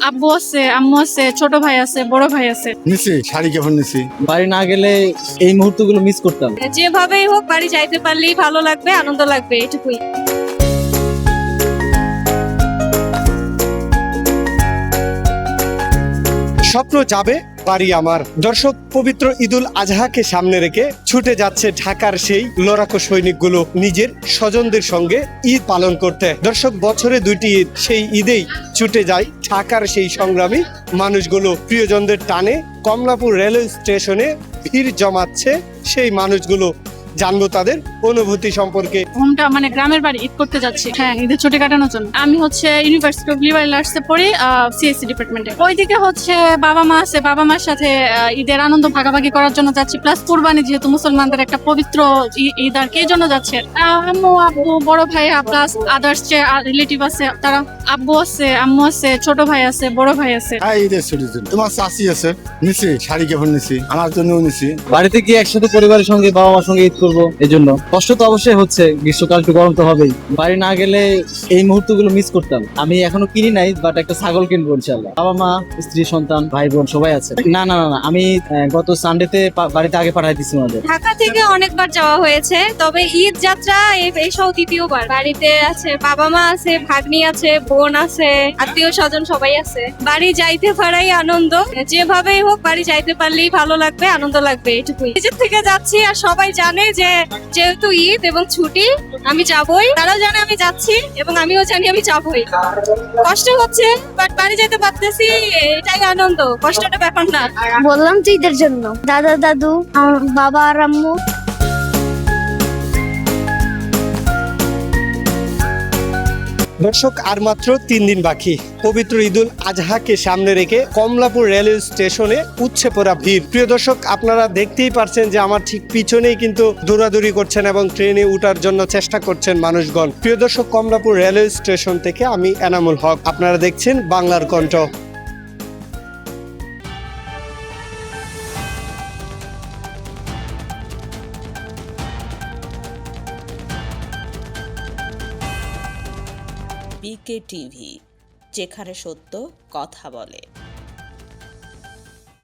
আব্বু আছে, আম্মু আছে, ছোট ভাই আছে, বড় ভাই আছে। নিছি শাড়ি কেমন নিছি। বাড়ি না গেলে এই মুহূর্তগুলো মিস করতাম। যেভাবেই হোক বাড়ি যাইতে পারলেই ভালো লাগবে, আনন্দ লাগবে, এটুকুই। স্বপ্ন যাবে বাড়ি আমার। দর্শক, পবিত্র ঈদুল আজহাকে সামনে রেখে ছুটে যাচ্ছে ঢাকার সেই লড়াকু সৈনিকগুলো নিজের স্বজনদের সঙ্গে ঈদ পালন করতে। দর্শক, বছরে দুইটি ঈদ, সেই ঈদেই ছুটে যায় ঢাকার সেই সংগ্রামী মানুষগুলো। প্রিয়জনদের টানে কমলাপুর রেলওয়ে স্টেশনে ভিড় জমাচ্ছে সেই মানুষগুলো। জানবো তাদের অনুভূতি সম্পর্কে। হোমটা মানে গ্রামের বাড়ি ঈদ করতে যাচ্ছি, হ্যাঁ, ঈদের ছুটি কাটানোর জন্য। আমি হচ্ছে ইউনিভার্সিটি অফ লিবারেল আর্টসে পড়ি, সিএসসি ডিপার্টমেন্টে। ওইদিকে হচ্ছে বাবা মা আছে, বাবা মার সাথে ঈদের আনন্দ ভাগাভাগি করার জন্য যাচ্ছি। প্লাস কুরবানি যেহেতু মুসলমানদের একটা পবিত্র ঈদ, আর কি এই জন্য যাচ্ছে। আম্মু আব্বু বড় ভাই প্লাস আদার্স যে রিলেটিভ আছে তারা। আব্বু আছে, আম্মু আছে, ছোট ভাই আছে, বড় ভাই আছে। হ্যাঁ, ঈদের ছুটির জন্য তোমার চাষি আছে নিছি শাড়ি কেমন নিছি, আমার জন্যও নিছি। বাড়িতে গিয়ে একসাথে পরিবারের সঙ্গে বাবা মার সঙ্গে ঈদ করবো, এই জন্য কষ্ট তো অবশ্যই হচ্ছে। গ্রীষ্মকাল একটু গরম তো হবেই। বাড়ি না গেলে এই মুহূর্তগুলো মিস করতাম। আমি এখনো কিনি নাই, বাট একটা ছাগল কিনবো ইনশাল্লাহ। বাবা মা, স্ত্রী, সন্তান, ভাই বোন সবাই আছে। না না না না, আমি গত সানডেতে বাড়িতে আগে পাঠাই দিচ্ছি আমাদের। ঢাকা থেকে অনেকবার যাওয়া হয়েছে, তবে ঈদ যাত্রা এইসব দ্বিতীয়বার। বাড়িতে আছে বাবা মা আছে, ভাগ্নি আছে, বোন আছে, আত্মীয় স্বজন সবাই আছে। বাড়ি যাইতে পারাই আনন্দ। যেভাবেই হোক বাড়ি যাইতে পারলেই ভালো লাগবে, আনন্দ লাগবে, এটুকুই। নিজের থেকে যাচ্ছি, আর সবাই জানে যে যেহেতু ঈদ এবং ছুটি আমি যাবই। তারাও জানে আমি যাচ্ছি এবং আমিও জানি আমি যাবই। কষ্ট হচ্ছে, বাট বাড়ি যেতে পারতেছি, এটাই আনন্দ। কষ্টটা ব্যাপার না। বললাম তো ঈদের জন্য দাদা দাদু বাবা আর আম্মু। দর্শক, আর মাত্র 3 দিন বাকি পবিত্র ঈদুল আজহাকে সামনে রেখে কমলাপুর রেলওয়ে স্টেশনে উচ্ছে পড়া ভিড়। প্রিয় দর্শক, আপনারা দেখতেই পারছেন যে আমার ঠিক পিছনেই কিন্তু দৌড়াদৌড়ি করছেন এবং ট্রেনে উঠার জন্য চেষ্টা করছেন মানুষগণ। প্রিয় দর্শক, কমলাপুর রেলওয়ে স্টেশন থেকে আমি এনামুল হক, আপনারা দেখছেন বাংলার কণ্ঠ। বিকে টিভি, যেখানে সত্য কথা বলে।